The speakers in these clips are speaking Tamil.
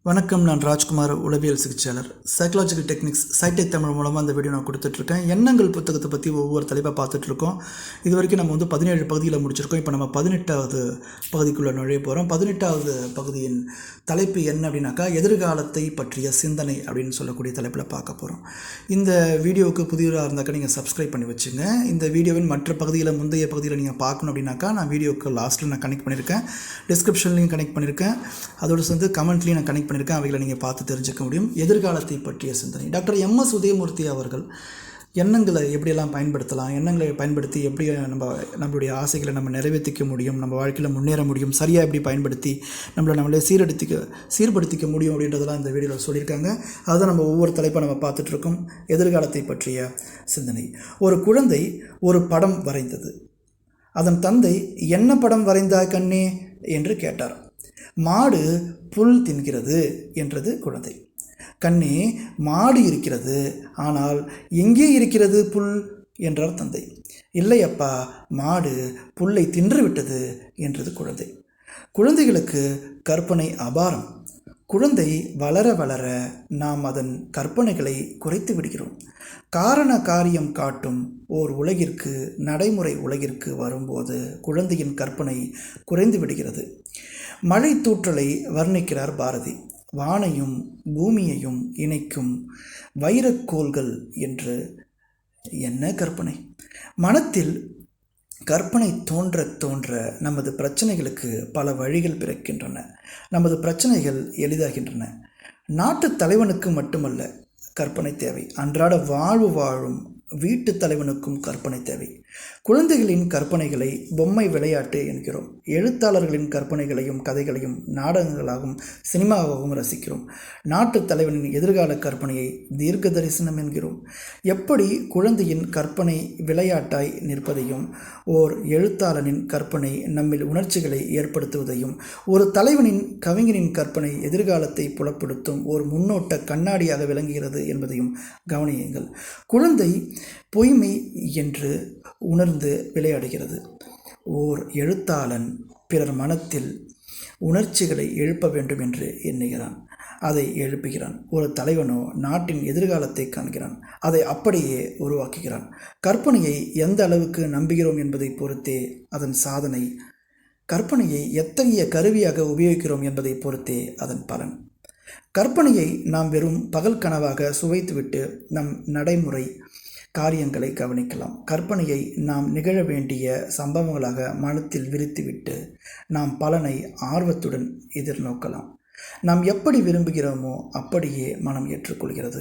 வணக்கம். நான் ராஜ்குமார், உளவியல் சிகிச்சையாளர். சைக்கலாஜிக்கல் டெக்னிக்ஸ் சைட்டை தமிழ் மூலமாக அந்த வீடியோ நான் கொடுத்துட்ருக்கேன். எண்ணங்கள் புத்தகத்தை பற்றி ஒவ்வொரு தலைப்பாக பார்த்துட்ருக்கோம். இது வரைக்கும் நம்ம 17 பகுதியில் முடிச்சிருக்கோம். இப்போ நம்ம 18வது பகுதிக்குள்ளே நுழைய போகிறோம். 18வது பகுதியின் தலைப்பு என்ன அப்படின்னாக்கா, எதிர்காலத்தை பற்றிய சிந்தனை அப்படின்னு சொல்லக்கூடிய தலைப்பில் பார்க்க போகிறோம். இந்த வீடியோவுக்கு புதியவராக இருந்தாக்கா நீங்கள் சப்ஸ்கிரைப் பண்ணி வச்சுங்க. இந்த வீடியோவின் மற்ற பகுதியில், முந்தைய பகுதியில் நீங்கள் பார்க்கணும் அப்படின்னாக்கா, நான் வீடியோவுக்கு லாஸ்ட்டில் நான் கனெக்ட் பண்ணியிருக்கேன், டிஸ்கிரிப்ஷன்லையும் கனெக்ட் பண்ணியிருக்கேன், அதோடு சேர்ந்து கமெண்ட்லேயும் நான் கனெக்ட் பண்ணியிருக்கேன். அவைகளை நீங்கள் பார்த்து தெரிஞ்சுக்க முடியும். எதிர்காலத்தை பற்றிய சிந்தனை. Doctor M.S. உதயமூர்த்தி அவர்கள் எண்ணங்களை எப்படியெல்லாம் பயன்படுத்தலாம், எண்ணங்களை பயன்படுத்தி எப்படி நம்மளுடைய ஆசைகளை நம்ம நிறைவேற்றிக்க முடியும், நம்ம வாழ்க்கையில் முன்னேற முடியும், சரியாக எப்படி பயன்படுத்தி நம்மளை சீர்படுத்திக்க முடியும் அப்படின்றதெல்லாம் இந்த வீடியோவில் சொல்லியிருக்காங்க. அதுதான் நம்ம ஒவ்வொரு தலைப்பாக நம்ம பார்த்துட்ருக்கோம். எதிர்காலத்தை பற்றிய சிந்தனை. ஒரு குழந்தை ஒரு படம் வரைந்தது. அதன் தந்தை, என்ன படம் வரைந்தாய் கண்ணே என்று கேட்டார். மாடு புல் தின்கிறது என்றது குழந்தை. கண்ணே, மாடு இருக்கிறது, ஆனால் எங்கே இருக்கிறது புல் என்றார் தந்தை. இல்லை அப்பா, மாடு புல்லை தின்று விட்டது என்றது குழந்தை. குழந்தைகளுக்கு கற்பனை அபாரம். குழந்தை வளர வளர நாம் அதன் கற்பனைகளை குறைத்து விடுகிறோம். காரண காரியம் காட்டும் ஓர் உலகிற்கு, நடைமுறை உலகிற்கு வரும்போது குழந்தையின் கற்பனை குறைந்து விடுகிறது. மழை தூற்றலை வர்ணிக்கிறார் பாரதி. வானையும் பூமியையும் இணைக்கும் வைரக்கோள்கள் என்று. என்ன கற்பனை! மனத்தில் கற்பனை தோன்ற தோன்ற நமது பிரச்சனைகளுக்கு பல வழிகள் பிறக்கின்றன. நமது பிரச்சனைகள் எளிதாகின்றன. நாட்டு தலைவனுக்கு மட்டுமல்ல கற்பனை தேவை, அன்றாட வாழ்வு வாழும் வீட்டு தலைவனுக்கும் கற்பனை தேவை. குழந்தைகளின் கற்பனைகளை பொம்மை விளையாட்டு என்கிறோம். எழுத்தாளர்களின் கற்பனைகளையும் கதைகளையும் நாடகங்களாகவும் சினிமாவாகவும் ரசிக்கிறோம். நாட்டு தலைவனின் எதிர்கால கற்பனையை தீர்க்க தரிசனம் என்கிறோம். எப்படி குழந்தையின் கற்பனை விளையாட்டாய் நிற்பதையும், ஓர் எழுத்தாளனின் கற்பனை நம்மில் உணர்ச்சிகளை ஏற்படுத்துவதையும், ஒரு தலைவனின் கவிஞனின் கற்பனை எதிர்காலத்தை புலப்படுத்தும் ஒரு முன்னோட்ட கண்ணாடியாக விளங்குகிறது என்பதையும் கவனியுங்கள். குழந்தை பொய்மை என்று உணர்ந்து விளையாடுகிறது. ஓர் எழுத்தாளன் பிறர் மனத்தில் உணர்ச்சிகளை எழுப்ப வேண்டும் என்று எண்ணுகிறான், அதை எழுப்புகிறான். ஒரு தலைவனோ நாட்டின் எதிர்காலத்தை காண்கிறான், அதை அப்படியே உருவாக்குகிறான். கற்பனையை எந்த அளவுக்கு நம்புகிறோம் என்பதை பொறுத்தே அதன் சாதனை. கற்பனையை எத்தகைய கருவியாக உபயோகிக்கிறோம் என்பதை பொறுத்தே அதன் பலன். கற்பனையை நாம் வெறும் பகல் கனவாக சுவைத்துவிட்டு நம் நடைமுறை காரியங்களை கவனிக்கலாம். கற்பனையை நாம் நிகழ வேண்டிய சம்பவங்களாக மனத்தில் விரித்துவிட்டு நாம் பலனை ஆர்வத்துடன் எதிர்நோக்கலாம். நாம் எப்படி விரும்புகிறோமோ அப்படியே மனம் ஏற்றுக்கொள்கிறது.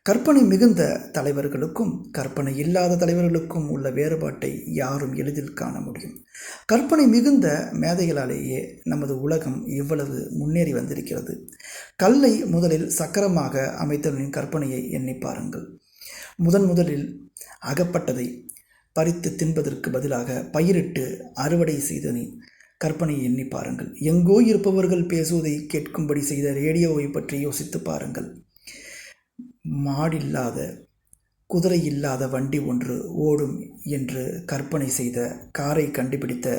கற்பனை மிகுந்த தலைவர்களுக்கும் கற்பனை இல்லாத தலைவர்களுக்கும் உள்ள வேறுபாட்டை யாரும் எளிதில் காண முடியும். கற்பனை மிகுந்த மேதைகளாலேயே நமது உலகம் இவ்வளவு முன்னேறி வந்திருக்கிறது. கல்லை முதலில் சக்கரமாக அமைத்தவனின் கற்பனையை எண்ணி பாருங்கள். முதலில் அகப்பட்டதை பறித்து தின்பதற்கு பதிலாக பயிரிட்டு அறுவடை செய்தனை கற்பனையை எண்ணி பாருங்கள். எங்கோ இருப்பவர்கள் பேசுவதை கேட்கும்படி செய்த ரேடியோவை பற்றி யோசித்து பாருங்கள். மாடில்லாத, குதிரை இல்லாத வண்டி ஒன்று ஓடும் என்று கற்பனை செய்த காரை கண்டுபிடித்த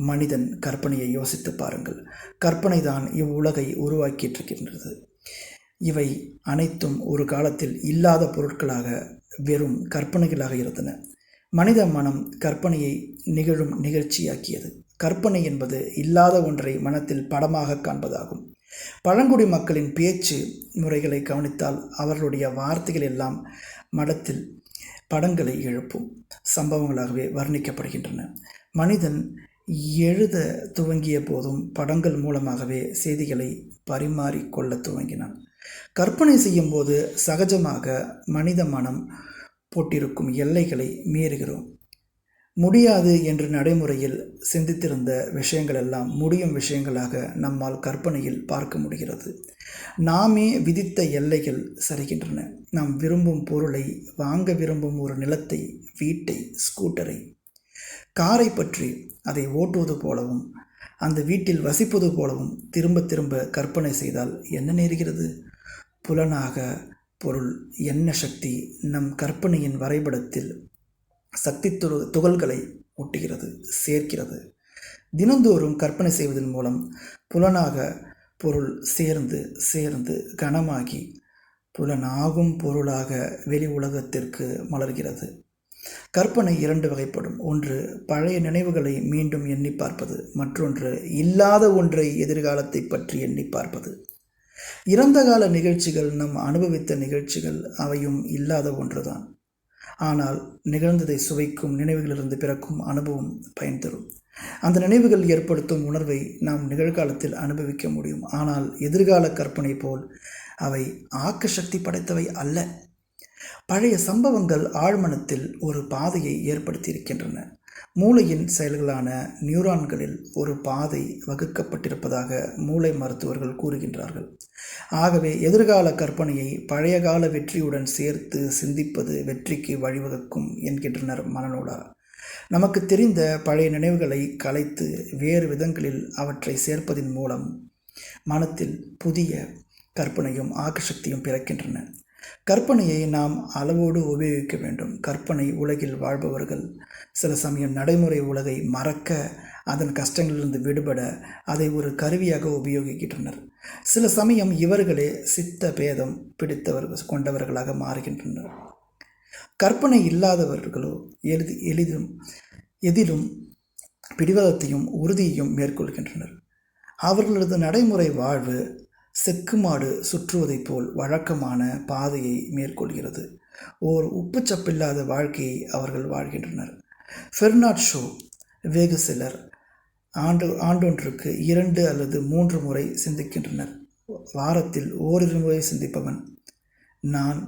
மனிதன் கற்பனையை யோசித்து பாருங்கள். கற்பனை தான் இவ்வுலகை உருவாக்கியிருக்கின்றது. இவை அனைத்தும் ஒரு காலத்தில் இல்லாத பொருட்களாக வெறும் கற்பனைகளாக இருந்தன. மனித மனம் கற்பனையை நிகழும் நிகழ்ச்சியாக்கியது. கற்பனை என்பது இல்லாத ஒன்றை மனத்தில் படமாக காண்பதாகும். பழங்குடி மக்களின் பேச்சு முறைகளை கவனித்தால் அவர்களுடைய வார்த்தைகள் எல்லாம் மனத்தில் படங்களை எழுப்பும் சம்பவங்களாகவே வர்ணிக்கப்படுகின்றன. மனிதன் எழுத துவங்கிய போதும் படங்கள் மூலமாகவே செய்திகளை பரிமாறிக்கொள்ள துவங்கினான். கற்பனை செய்யும் போது சகஜமாக மனித மனம் போட்டிருக்கும் எல்லைகளை மீறுகிறோம். முடியாது என்று நடைமுறையில் சிந்தித்திருந்த விஷயங்கள் எல்லாம் முடியும் விஷயங்களாக நம்மால் கற்பனையில் பார்க்க முடிகிறது. நாமே விதித்த எல்லைகள் சரிகின்றன. நாம் விரும்பும் பொருளை, வாங்க விரும்பும் ஒரு நிலத்தை, வீட்டை, ஸ்கூட்டரை, காரை பற்றி அதை ஓட்டுவது போலவும் அந்த வீட்டில் வசிப்பது போலவும் திரும்ப திரும்ப கற்பனை செய்தால் என்ன நேருகிறது? புலனாக பொருள் என்ன சக்தி நம் கற்பனையின் வரைபடத்தில் சக்தி துகள்களை ஒட்டுகிறது, சேர்க்கிறது. தினந்தோறும் கற்பனை செய்வதன் மூலம் புலனாக பொருள் சேர்ந்து சேர்ந்து கனமாகி புலனாகும் பொருளாக வெளி உலகத்திற்கு மலர்கிறது. கற்பனை 2 வகைப்படும். ஒன்று பழைய நினைவுகளை மீண்டும் எண்ணி பார்ப்பது, மற்றொன்று இல்லாத ஒன்றை எதிர்காலத்தை பற்றி எண்ணி பார்ப்பது. இறந்த கால நிகழ்ச்சிகள், நம் அனுபவித்த நிகழ்ச்சிகள், அவையும் இல்லாத ஒன்றுதான். ஆனால் நிகழ்ந்ததை சுவைக்கும் நினைவுகளிலிருந்து பிறக்கும் அனுபவம் பயன் தரும். அந்த நினைவுகள் ஏற்படுத்தும் உணர்வை நாம் நிகழ்காலத்தில் அனுபவிக்க முடியும். ஆனால் எதிர்கால கற்பனை போல் அவை ஆக்க சக்தி படைத்தவை அல்ல. பழைய சம்பவங்கள் ஆழ்மனத்தில் ஒரு பாதையை ஏற்படுத்தியிருக்கின்றன. மூளையின் செயல்களான நியூரான்களில் ஒரு பாதை வகுக்கப்பட்டிருப்பதாக மூளை மருத்துவர்கள் கூறுகின்றார்கள். ஆகவே எதிர்கால கற்பனையை பழைய கால வெற்றியுடன் சேர்த்து சிந்திப்பது வெற்றிக்கு வழிவகுக்கும் என்கின்றனர் மனநூலார். நமக்கு தெரிந்த பழைய நினைவுகளை கலைத்து வேறு விதங்களில் அவற்றை சேர்ப்பதின் மூலம் மனத்தில் புதிய கற்பனையும் ஆக்கசக்தியும் பிறக்கின்றன. கற்பனையை நாம் அளவோடு உபயோகிக்க வேண்டும். கற்பனை உலகில் வாழ்பவர்கள் சில சமயம் நடைமுறை உலகை மறக்க, அதன் கஷ்டங்களிலிருந்து விடுபட அதை ஒரு கருவியாக உபயோகிக்கின்றனர். சில சமயம் இவர்களே சித்த பேதம் கொண்டவர்களாக மாறுகின்றனர். கற்பனை இல்லாதவர்களோ எதிலும் பிடிவாதத்தையும் உறுதியையும் மேற்கொள்கின்றனர். அவர்களது நடைமுறை வாழ்வு செக்குமாடு சுற்றுவதைப் போல் வழக்கமான பாதையை மேற்கொள்கிறது. ஓர் உப்புச்சப்பில்லாத வாழ்க்கையை அவர்கள் வாழ்கின்றனர். ஃபெர்னாட் ஷோ வெகு சிலர் ஆண்டொன்றுக்கு 2 அல்லது 3 முறை சிந்திக்கின்றனர். வாரத்தில் ஓரிரு முறை சிந்திப்பவன் நான்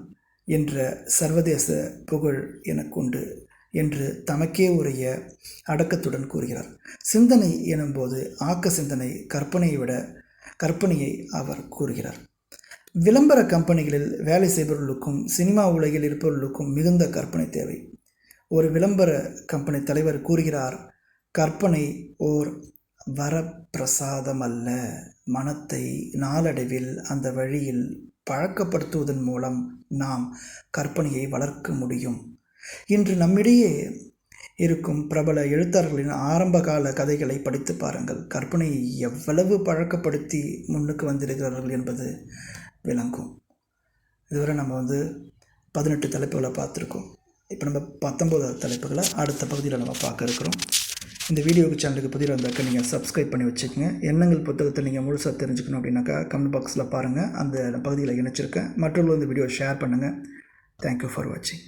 என்ற சர்வதேச புகழ் எனக்குண்டு என்று தமக்கே உரிய அடக்கத்துடன் கூறுகிறார். சிந்தனை எனும்போது ஆக்க சிந்தனை, கற்பனையை அவர் கூறுகிறார். விளம்பர கம்பெனிகளில் வேலை செய்பவர்களுக்கும் சினிமா உலகில் இருப்பவர்களுக்கும் மிகுந்த கற்பனை தேவை. ஒரு விளம்பர கம்பெனி தலைவர் கூறுகிறார், கற்பனை ஓர் வரப்பிரசாதம் அல்ல. மனத்தை நாளடைவில் அந்த வழியில் பழக்கப்படுத்துவதன் மூலம் நாம் கற்பனையை வளர்க்க முடியும். இன்று நம்மிடையே இருக்கும் பிரபல எழுத்தாளர்களின் ஆரம்பகால கதைகளை படித்து பாருங்கள். கற்பனையை எவ்வளவு பழக்கப்படுத்தி முன்னுக்கு வந்திருக்கிறார்கள் என்பது விளங்கும். இதுவரை நம்ம 18 தலைப்புகளை பார்த்துருக்கோம். இப்போ நம்ம 19வது தலைப்புகளை அடுத்த பகுதியில் நம்ம பார்க்க இருக்கிறோம். இந்த வீடியோவுக்கு சேனலுக்கு புதிய வந்தாக்க நீங்கள் சப்ஸ்கிரைப் பண்ணி வச்சுக்கோங்க. எண்ணங்கள் புத்தகத்தை நீங்கள் முழுசாக தெரிஞ்சுக்கணும் அப்படின்னாக்கா கமெண்ட் பாக்ஸில் பாருங்கள். அந்த பகுதியில் இணைச்சிருக்கேன். மற்றவர்களும் இந்த வீடியோ ஷேர் பண்ணுங்கள். தேங்க்யூ ஃபார் வாட்சிங்.